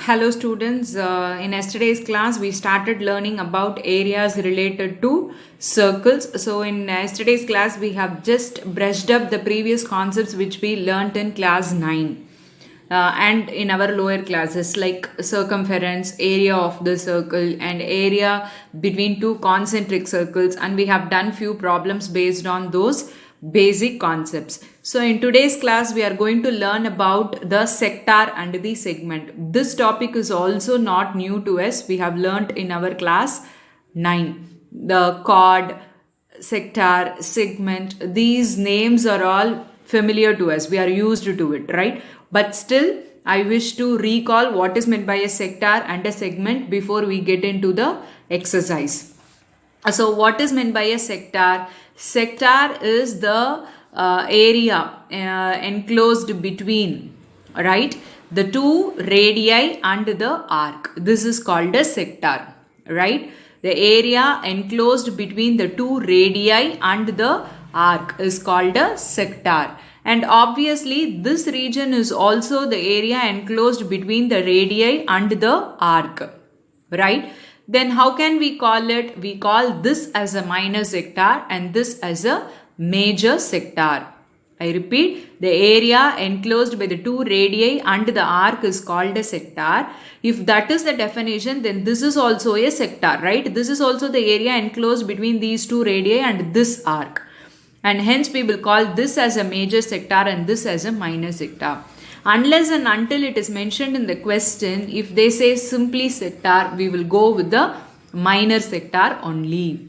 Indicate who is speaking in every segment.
Speaker 1: Hello students, in yesterday's class we started learning about areas related to circles. So in yesterday's class we have just brushed up the previous concepts which we learnt in class 9 and in our lower classes like circumference, area of the circle and area between two concentric circles, and we have done few problems based on those basic concepts. So in today's class we are going to learn about the sector and the segment. This topic is also not new to us. We have learnt in our class 9 the chord, sector, segment. These names are all familiar to us. We are used to it, right? But still I wish to recall what is meant by a sector and a segment before we get into the exercise. So what is meant by a sector? Sector is the area enclosed between, right, the two radii and the arc. This is called a sector, right? The area enclosed between the two radii and the arc is called a sector. And obviously this region is also the area enclosed between the radii and the arc, right? Then how can we call it? We call this as a minor sector and this as a major sector. I repeat, the area enclosed by the two radii and the arc is called a sector. If that is the definition, then this is also a sector, right? This is also the area enclosed between these two radii and this arc. And hence we will call this as a major sector and this as a minor sector. Unless and until it is mentioned in the question, if they say simply sector, we will go with the minor sector only,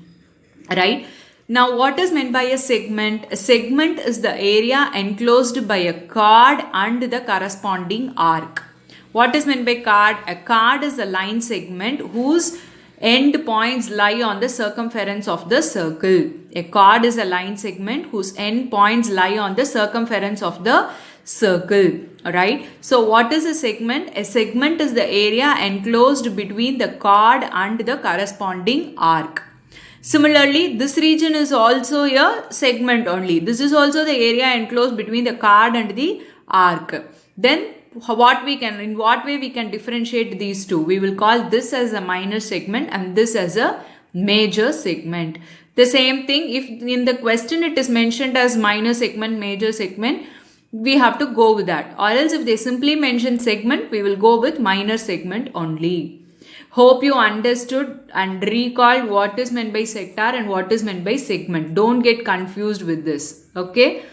Speaker 1: right? Now what is meant by a segment? A segment is the area enclosed by a chord and the corresponding arc. What is meant by chord? A chord is a line segment whose end points lie on the circumference of the circle. A chord is a line segment whose end points lie on the circumference of the circle, right? So what is a segment? A segment is the area enclosed between the chord and the corresponding arc. Similarly, this region is also a segment only. This is also the area enclosed between the chord and the arc. Then in what way we can differentiate these two? We will call this as a minor segment and this as a major segment. The same thing, if in the question it is mentioned as minor segment, major segment, we have to go with that. Or else if they simply mention segment, we will go with minor segment only. Hope you understood and recalled what is meant by sector and what is meant by segment. Don't get confused with this, okay?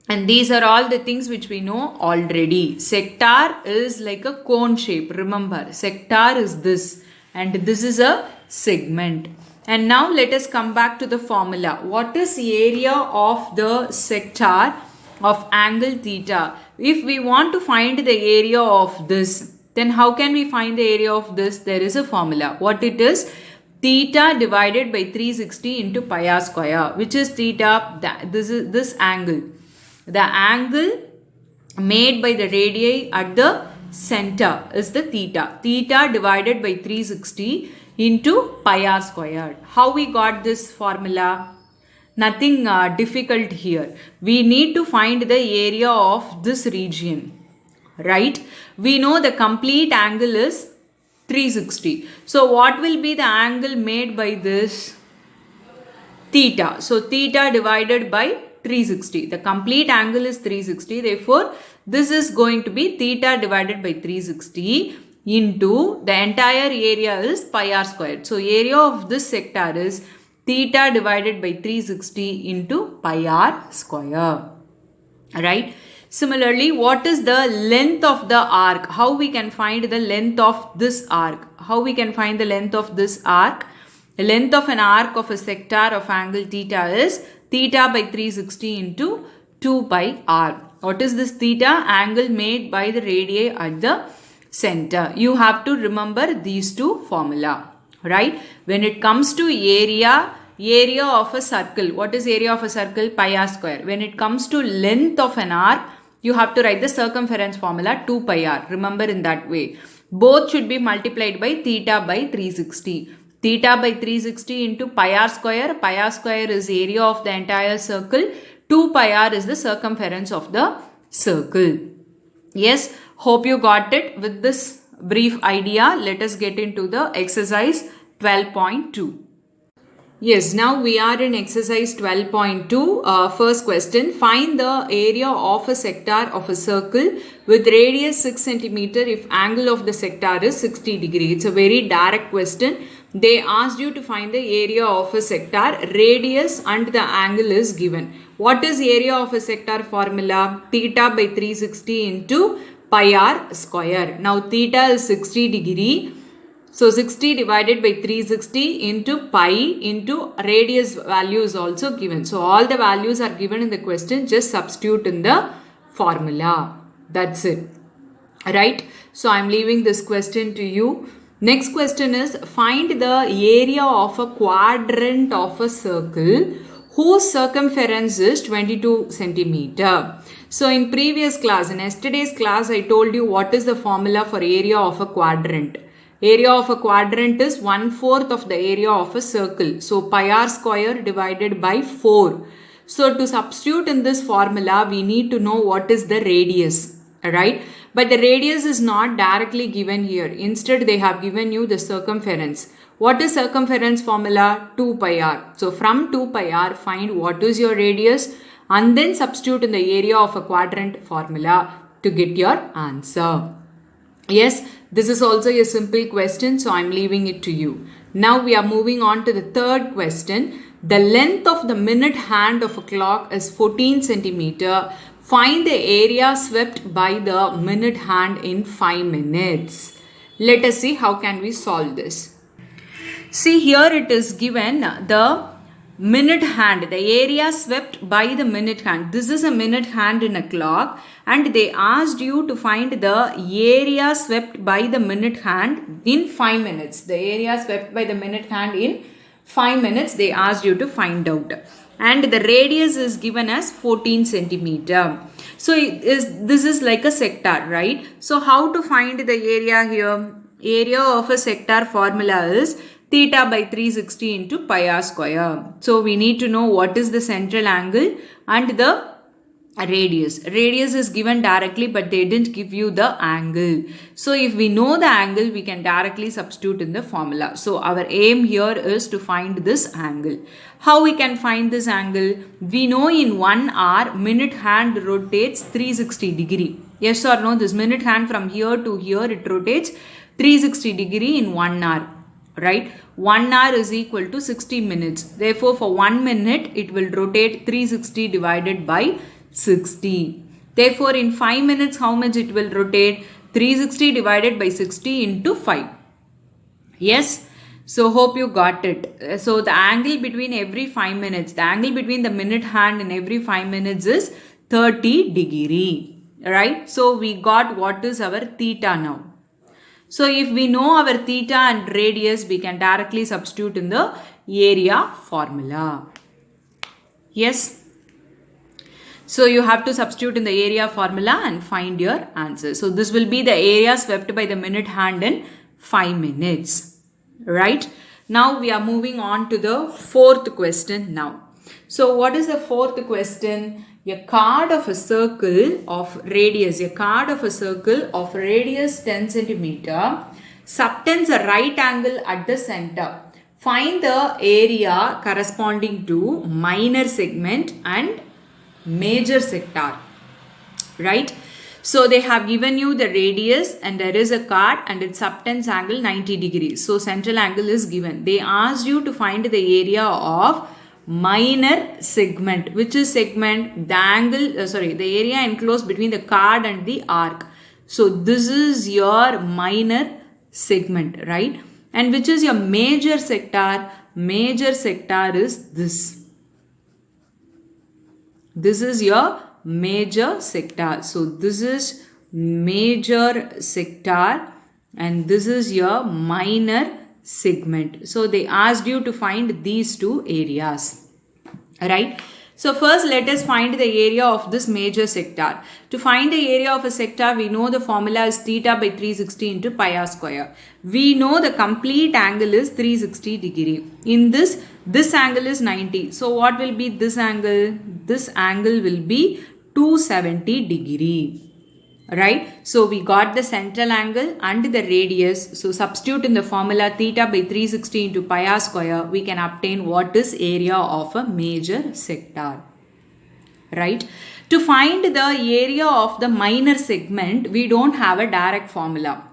Speaker 1: And these are all the things which we know already. Sector is like a cone shape. Remember, sector is this and this is a segment. And now let us come back to the formula. What is the area of the sector of angle theta? If we want to find the area of this, then how can we find the area of this? There is a formula. What it is? Theta divided by 360 into pi r square. Which is theta? This is this angle. The angle made by the radii at the center is the theta. Theta divided by 360 into pi r squared. How we got this formula? Nothing difficult here. We need to find the area of this region, right? We know the complete angle is 360. So what will be the angle made by this? Theta. So theta divided by 360. The complete angle is 360. Therefore, this is going to be theta divided by 360 into the entire area is pi r squared. So area of this sector is theta divided by 360 into pi r square, right? Similarly, what is the length of the arc? How we can find the length of this arc? How we can find the length of this arc? The length of an arc of a sector of angle theta is theta by 360 into 2 pi r. What is this theta? Angle made by the radii at the center. You have to remember these two formula, right? When it comes to area of a circle, what is area of a circle? Pi r square. When it comes to length of an arc, you have to write the circumference formula 2 pi r. Remember in that way. Both should be multiplied by theta by 360. Theta by 360 into pi r square. Pi r square is area of the entire circle. 2 pi r is the circumference of the circle. Yes, hope you got it. With this brief idea, let us get into the exercise 12.2. Yes, now we are in exercise 12.2. First question, find the area of a sector of a circle with radius 6 centimeter if angle of the sector is 60 degree. It's a very direct question. They asked you to find the area of a sector, radius and the angle is given. What is area of a sector formula? Theta by 360 into pi r square. Now theta is 60 degree. So 60 divided by 360 into pi into radius value is also given. So all the values are given in the question. Just substitute in the formula. That's it. Right. So I'm leaving this question to you. Next question is, find the area of a quadrant of a circle whose circumference is 22 centimeter. So in previous class, in yesterday's class, I told you what is the formula for area of a quadrant. Area of a quadrant is 1/4 of the area of a circle. So pi r square divided by 4. So to substitute in this formula, we need to know what is the radius. Alright. But the radius is not directly given here. Instead, they have given you the circumference. What is circumference formula? 2 pi r. So from 2 pi r, find what is your radius and then substitute in the area of a quadrant formula to get your answer. Yes, this is also a simple question, so I'm leaving it to you. Now we are moving on to the third question. The length of the minute hand of a clock is 14 centimeter. Find the area swept by the minute hand in 5 minutes. Let us see how can we solve this. See, here it is given the minute hand, the area swept by the minute hand. This is a minute hand in a clock and they asked you to find the area swept by the minute hand in 5 minutes. The area swept by the minute hand in 5 minutes they asked you to find out. And the radius is given as 14 centimeter. So this is like a sector, right? So how to find the area here? Area of a sector formula is theta by 360 into pi r square. So we need to know what is the central angle and the radius. Radius is given directly, but they didn't give you the angle. So if we know the angle, we can directly substitute in the formula. So our aim here is to find this angle. How we can find this angle? We know in 1 hour, minute hand rotates 360 degree. Yes or no? This minute hand from here to here, it rotates 360 degree in 1 hour. Right? 1 hour is equal to 60 minutes. Therefore, for 1 minute, it will rotate 360 divided by 60. Therefore, in 5 minutes, how much it will rotate? 360 divided by 60 into 5. Yes? So, hope you got it. So, the angle between every 5 minutes, the angle between the minute hand in every 5 minutes is 30 degree. Right? So, we got what is our theta now. So, if we know our theta and radius, we can directly substitute in the area formula. Yes? So, you have to substitute in the area formula and find your answer. So, this will be the area swept by the minute hand in 5 minutes. Right? Now, we are moving on to the fourth question now. So, what is the fourth question? A chord of a circle of radius, 10 centimeter, subtends a right angle at the center. Find the area corresponding to minor segment and major sector. Right? So, they have given you the radius and there is a chord and its subtends angle 90 degrees. So, central angle is given. They asked you to find the area of minor segment. Which is segment? The angle, the area enclosed between the chord and the arc. So, this is your minor segment, right? And which is your major sector? Major sector is this. This is your major sector. So, this is major sector and this is your minor segment. So, they asked you to find these two areas. Right? So, first let us find the area of this major sector. To find the area of a sector, we know the formula is theta by 360 into pi r square. We know the complete angle is 360 degree. In this angle is 90. So, what will be this angle? This angle will be 270 degree. right? So we got the central angle and the radius. So substitute in the formula theta by 360 into pi r square, we can obtain what is area of a major sector, right? To find the area of the minor segment, we don't have a direct formula.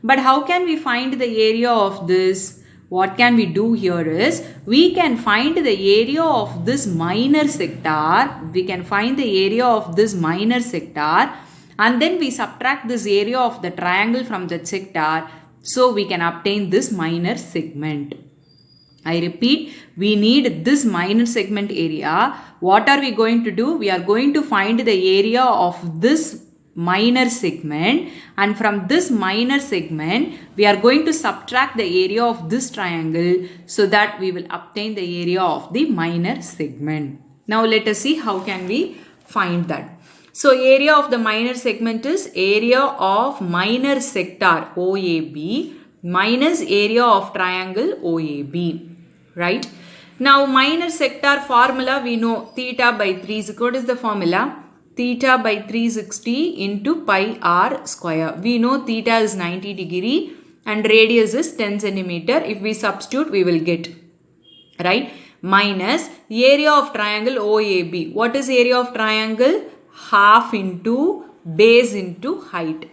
Speaker 1: But how can we find the area of this? What can we do here is, we can find the area of this minor sector. We can find the area of this minor sector, and then we subtract this area of the triangle from that sector. So we can obtain this minor segment. I repeat, we need this minor segment area. What are we going to do? We are going to find the area of this minor segment, and from this minor segment we are going to subtract the area of this triangle, so that we will obtain the area of the minor segment. Now let us see how can we find that. So area of the minor segment is area of minor sector OAB minus area of triangle OAB, right? Now minor sector formula, we know theta by 3. What is the formula? Theta by 360 into pi r square. We know theta is 90 degree and radius is 10 centimeter. If we substitute, we will get, right? Minus area of triangle OAB. What is area of triangle? Half into base into height.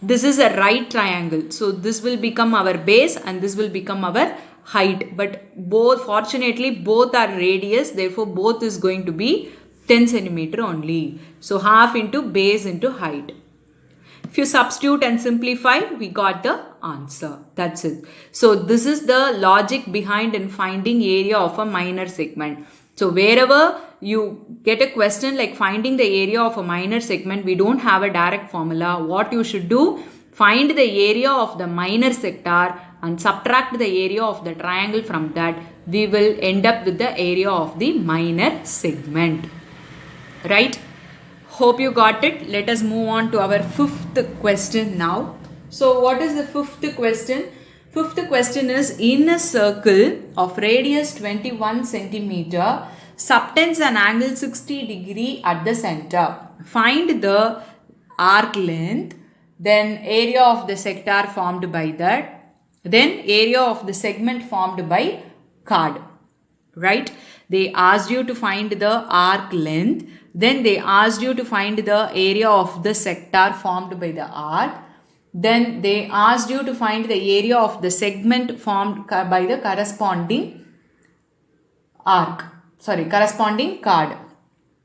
Speaker 1: This is a right triangle. So this will become our base and this will become our height. But both, fortunately, both are radius. Therefore, both is going to be 10 centimeter only. So half into base into height. If you substitute and simplify, we got the answer. That's it. So this is the logic behind in finding area of a minor segment. So wherever you get a question like finding the area of a minor segment, we don't have a direct formula. What you should do, find the area of the minor sector and subtract the area of the triangle from that. We will end up with the area of the minor segment. Right? Hope you got it. Let us move on to our fifth question now. So what is the fifth question? Fifth question is, in a circle of radius 21 centimeter, subtends an angle 60 degree at the center. Find the arc length, then area of the sector formed by that, then area of the segment formed by chord. Right? They asked you to find the arc length, then they asked you to find the area of the sector formed by the arc, then they asked you to find the area of the segment formed by the corresponding corresponding chord.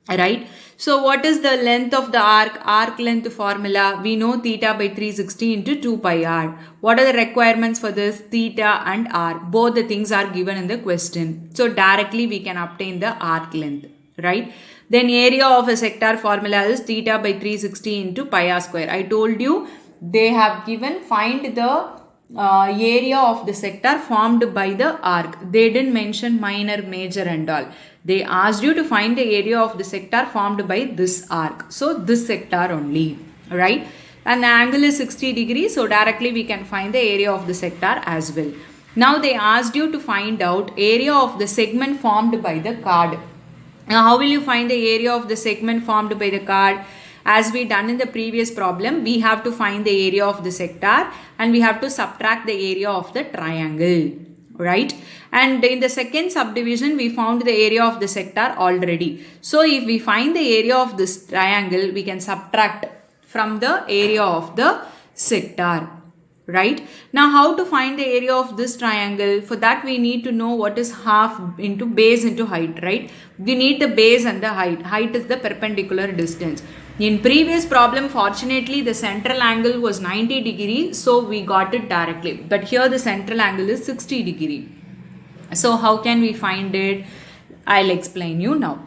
Speaker 1: Right? So what is the length of the arc? Arc length formula, we know theta by 360 into 2 pi r. What are the requirements for this? Theta and r. Both the things are given in the question. So directly we can obtain the arc length. Right? Then area of a sector formula is theta by 360 into pi r square. I told you they have given find the area of the sector formed by the arc. They didn't mention minor, major and all. They asked you to find the area of the sector formed by this arc. So this sector only, right? And the angle is 60 degrees. So directly we can find the area of the sector as well. Now they asked you to find out area of the segment formed by the chord. Now how will you find the area of the segment formed by the chord? As we done in the previous problem, we have to find the area of the sector and we have to subtract the area of the triangle, right? And in the second subdivision, we found the area of the sector already. So if we find the area of this triangle, we can subtract from the area of the sector, right? Now how to find the area of this triangle? For that we need to know what is half into base into height, right? We need the base and the height. Height is the perpendicular distance. In previous problem, fortunately, the central angle was 90 degree, so we got it directly. But here the central angle is 60 degree. So how can we find it? I'll explain you now.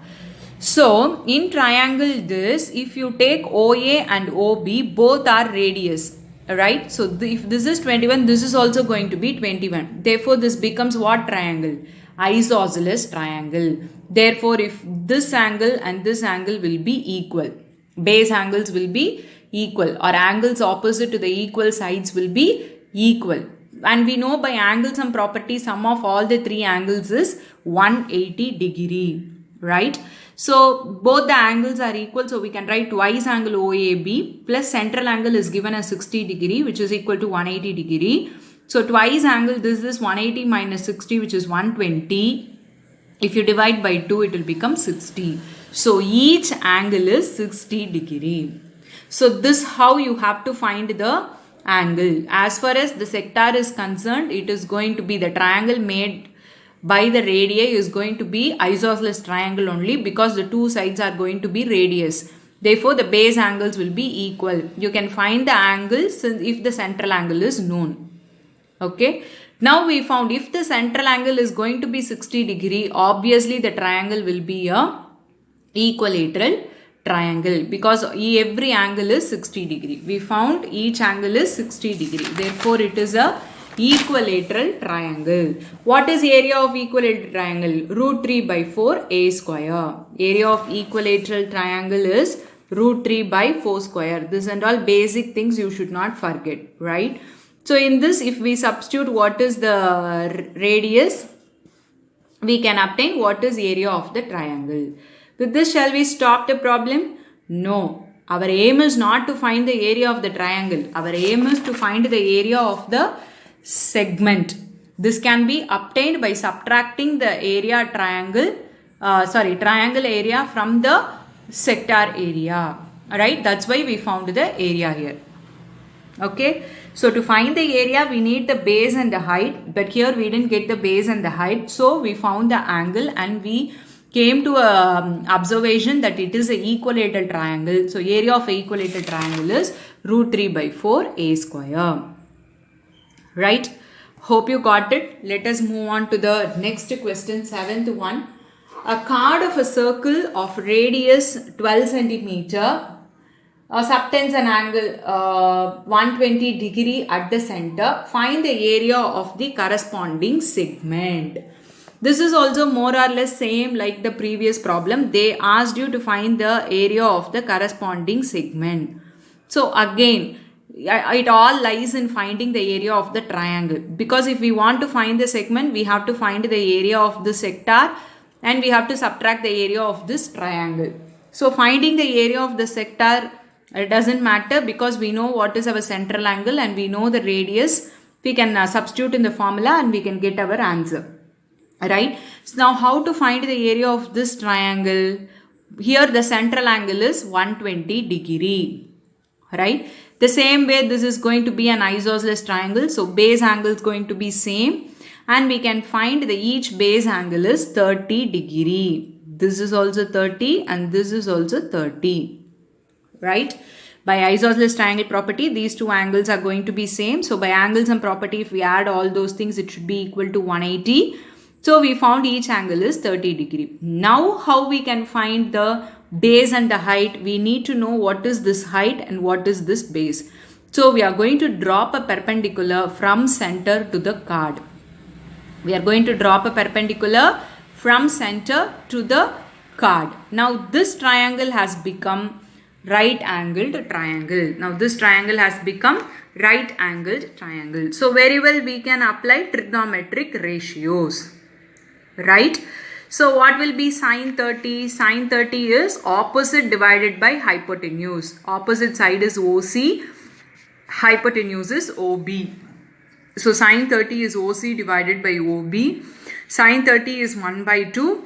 Speaker 1: So in triangle this, if you take OA and OB, both are radius, right? So if this is 21, this is also going to be 21. Therefore, this becomes what triangle? Isosceles triangle. Therefore, if this angle and this angle will be equal, base angles will be equal, or angles opposite to the equal sides will be equal. And we know by angle sum property, sum of all the three angles is 180 degree, right? So both the angles are equal, so we can write twice angle OAB plus central angle is given as 60 degree, which is equal to 180 degree. So twice angle, this is 180 minus 60, which is 120. If you divide by 2, it will become 60. So each angle is 60 degree. So this how you have to find the angle. As far as the sector is concerned, it is going to be the triangle made by the radii is going to be isosceles triangle only, because the two sides are going to be radius. Therefore, the base angles will be equal. You can find the angles if the central angle is known. Okay. Now we found if the central angle is going to be 60 degree, obviously the triangle will be a equilateral triangle, because every angle is 60 degree. We found each angle is 60 degree. Therefore, it is a equilateral triangle. What is area of equilateral triangle? Root 3 by 4 a square. Area of equilateral triangle is root 3 by 4 square. This and all basic things you should not forget, right? So in this, if we substitute what is the radius, we can obtain what is area of the triangle. With this, shall we stop the problem? No. Our aim is not to find the area of the triangle. Our aim is to find the area of the segment. This can be obtained by subtracting the area triangle area from the sector area. Alright, that's why we found the area here. Okay, so to find the area we need the base and the height, but here we didn't get the base and the height, so we found the angle and we came to a observation that it is an equilateral triangle. So area of equilateral triangle is root 3 by 4 a square. Right? Hope you got it. Let us move on to the next question, 7th one. A chord of a circle of radius 12 centimeter subtends an angle 120 degree at the center. Find the area of the corresponding segment. This is also more or less same like the previous problem. They asked you to find the area of the corresponding segment. So again, it all lies in finding the area of the triangle, because if we want to find the segment, we have to find the area of the sector and we have to subtract the area of this triangle. So finding the area of the sector, it doesn't matter, because we know what is our central angle and we know the radius. We can substitute in the formula and we can get our answer. Right? So now how to find the area of this triangle? Here the central angle is 120 degree. Right? The same way this is going to be an isosceles triangle. So base angle is going to be same, and we can find the each base angle is 30 degree. This is also 30 and this is also 30. Right? By isosceles triangle property, these two angles are going to be same. So by angles and property, if we add all those things, it should be equal to 180. So we found each angle is 30 degree. Now how we can find the base and the height? We need to know what is this height and what is this base. So we are going to drop a perpendicular from center to the chord. We are going to drop a perpendicular from center to the chord. Now this triangle has become right angled triangle. Now this triangle has become right angled triangle. So very well we can apply trigonometric ratios. Right? So what will be sine 30? Sine 30 is opposite divided by hypotenuse. Opposite side is OC, hypotenuse is OB. So sine 30 is OC divided by OB. Sine 30 is 1 by 2.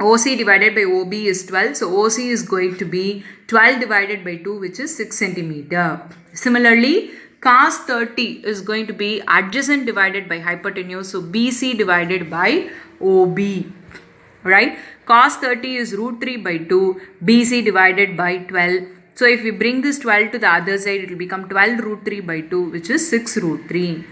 Speaker 1: OC divided by OB is 12. So OC is going to be 12 divided by 2, which is 6 centimeter. Similarly, cos 30 is going to be adjacent divided by hypotenuse. So BC divided by OB. Right? Cos 30 is root 3 by 2. BC divided by 12. So if we bring this 12 to the other side, it will become 12 root 3 by 2, which is 6 root 3.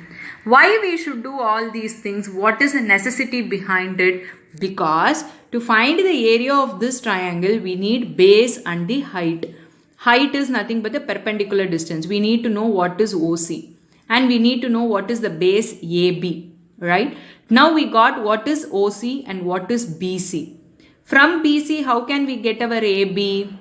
Speaker 1: Why we should do all these things? What is the necessity behind it? Because to find the area of this triangle, we need base and the height. Height is nothing but the perpendicular distance. We need to know what is OC. And we need to know what is the base AB. Right? Now we got what is OC and what is BC. From BC, how can we get our AB?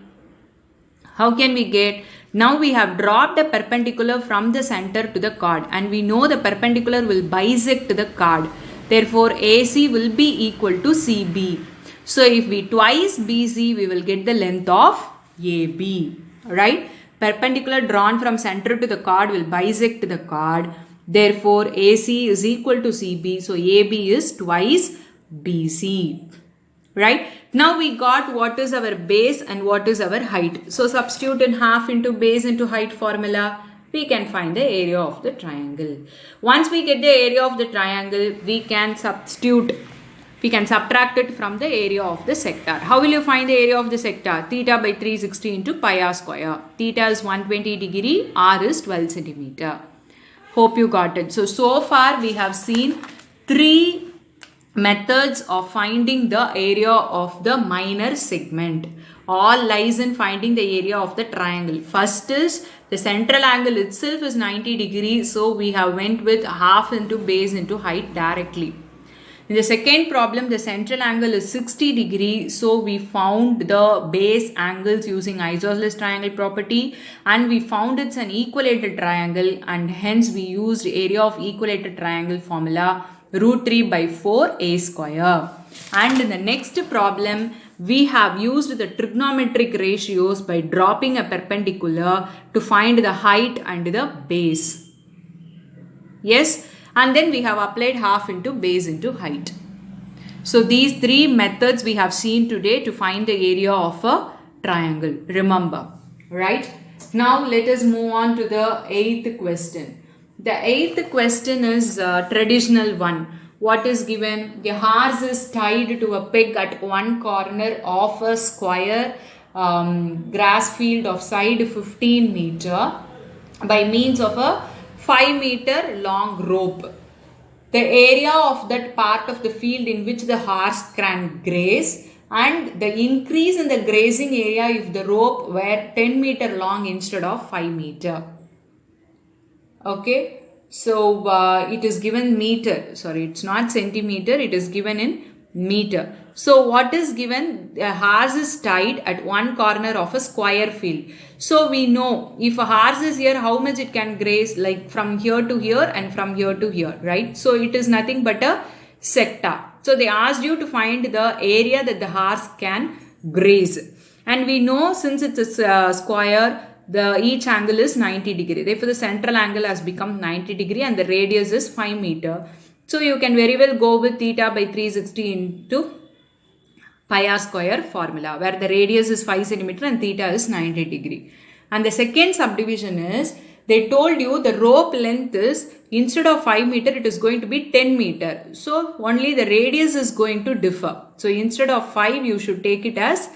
Speaker 1: How can we get? Now we have dropped a perpendicular from the center to the chord, and we know the perpendicular will bisect the chord. Therefore, AC will be equal to CB. So if we twice BC, we will get the length of AB, right? Perpendicular drawn from center to the chord will bisect the chord. Therefore, AC is equal to CB. So AB is twice BC. Right? Now we got what is our base and what is our height. So substitute in half into base into height formula. We can find the area of the triangle. Once we get the area of the triangle, we can subtract it from the area of the sector. How will you find the area of the sector? Theta by 360 into pi r square. Theta is 120 degree, r is 12 centimeter. Hope you got it. So far we have seen 3 methods of finding the area of the minor segment. All lies in finding the area of the triangle. First is the central angle itself is 90 degrees. So we have went with half into base into height directly. In the second problem, the central angle is 60 degrees. So we found the base angles using isosceles triangle property, and we found it's an equilateral triangle, and hence we used area of equilateral triangle formula root 3 by 4 a square. And in the next problem, we have used the trigonometric ratios by dropping a perpendicular to find the height and the base. Yes, and then we have applied half into base into height. So these 3 methods we have seen today to find the area of a triangle. Remember, right? Now let us move on to the 8th question. The 8th question is a traditional one. What is given? The horse is tied to a peg at one corner of a square grass field of side 15 meter by means of a 5 meter long rope. The area of that part of the field in which the horse can graze, and the increase in the grazing area if the rope were 10 meter long instead of 5 meter. Okay, so it is given meter. Sorry, it's not centimeter, it is given in meter. So what is given? A horse is tied at one corner of a square field. So we know if a horse is here, how much it can graze, like from here to here and from here to here, right? So it is nothing but a sector. So they asked you to find the area that the horse can graze. And we know since it's a square, each angle is 90 degree. Therefore, the central angle has become 90 degree and the radius is 5 meter. So you can very well go with theta by 360 into pi r square formula, where the radius is 5 centimeter and theta is 90 degree. And the second subdivision is, they told you the rope length is, instead of 5 meter, it is going to be 10 meter. So only the radius is going to differ. So instead of 5, you should take it as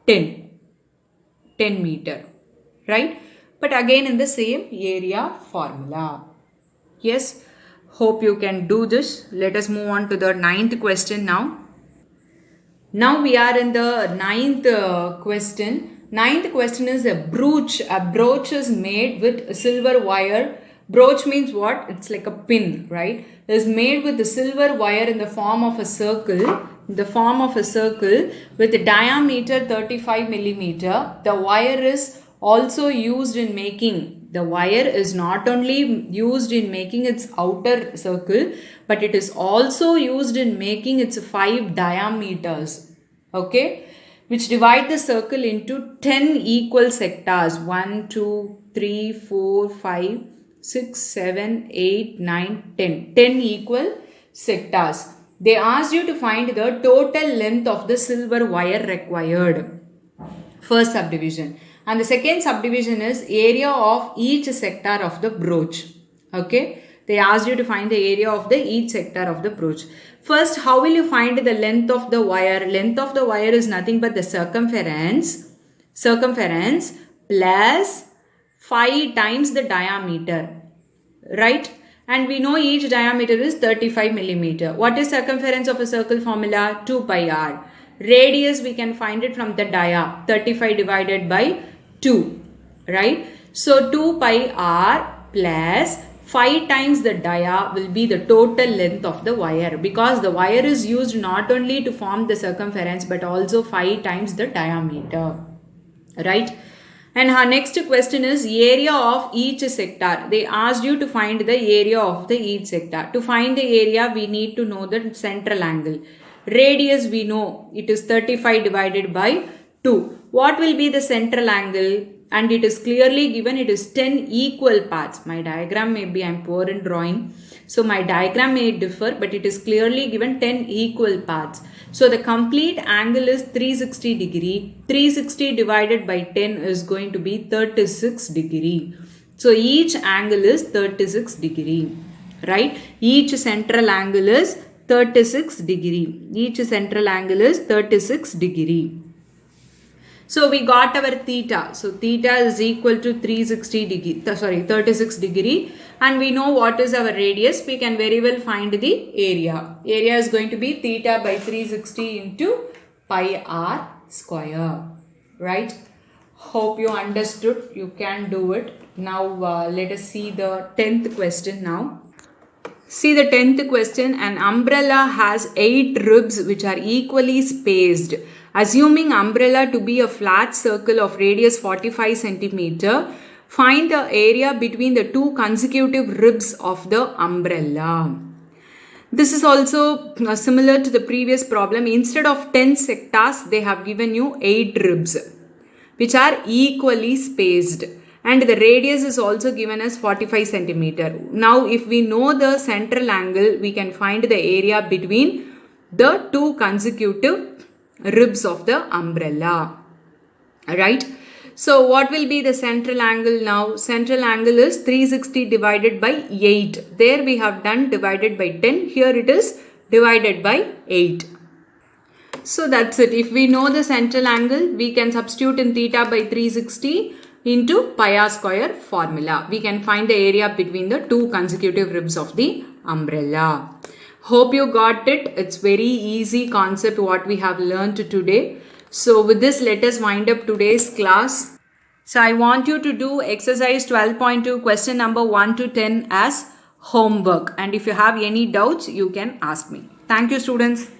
Speaker 1: 10 meter. Right? But again in the same area formula. Yes, hope you can do this. Let us move on to the 9th question now. Now we are in the 9th question. 9th question is a brooch. A brooch is made with silver wire. Brooch means what? It's like a pin, right? It is made with the silver wire in the form of a circle. With a diameter 35 millimeter. The wire is also used in making, the wire is not only used in making its outer circle, but it is also used in making its 5 diameters, okay, which divide the circle into 10 equal sectors. 1, 2, 3, 4, 5, 6, 7, 8, 9, 10. 10 equal sectors. They asked you to find the total length of the silver wire required. First subdivision. And the second subdivision is area of each sector of the brooch. Okay. They asked you to find the area of each sector of the brooch. First, how will you find the length of the wire? Length of the wire is nothing but the circumference plus 5 times the diameter. Right? And we know each diameter is 35 millimeter. What is circumference of a circle formula? 2 pi r. Radius we can find it from the dia, 35 divided by 2, right? So 2 pi r plus 5 times the dia will be the total length of the wire, because the wire is used not only to form the circumference but also 5 times the diameter, right? And our next question is area of each sector. They asked you to find the area of each sector. To find the area, we need to know the central angle. Radius we know it is 35 divided by 2. What will be the central angle? And it is clearly given, it is 10 equal parts. My diagram maybe I am poor in drawing. So my diagram may differ, but it is clearly given 10 equal parts. So the complete angle is 360 degree. 360 divided by 10 is going to be 36 degree. So each angle is 36 degree, right? Each central angle is 36 degree. Each central angle is 36 degree. So we got our theta. So theta is equal to 36 degree. And we know what is our radius. We can very well find the area. Area is going to be theta by 360 into pi r square. Right? Hope you understood. You can do it. Now let us see the 10th question now. See the 10th question. An umbrella has 8 ribs which are equally spaced. Assuming umbrella to be a flat circle of radius 45 cm, find the area between the 2 consecutive ribs of the umbrella. This is also similar to the previous problem. Instead of 10 sectors, they have given you 8 ribs which are equally spaced. And the radius is also given as 45 cm. Now, if we know the central angle, we can find the area between the 2 consecutive ribs of the umbrella. Right? So, what will be the central angle now? Central angle is 360 divided by 8. There we have done divided by 10. Here it is divided by 8. So, that's it. If we know the central angle, we can substitute in theta by 360 into pi r square formula. We can find the area between the 2 consecutive ribs of the umbrella. Hope you got it. It's very easy concept what we have learned today. So with this, let us wind up today's class. So I want you to do exercise 12.2 question number 1 to 10 as homework. And if you have any doubts, you can ask me. Thank you, students.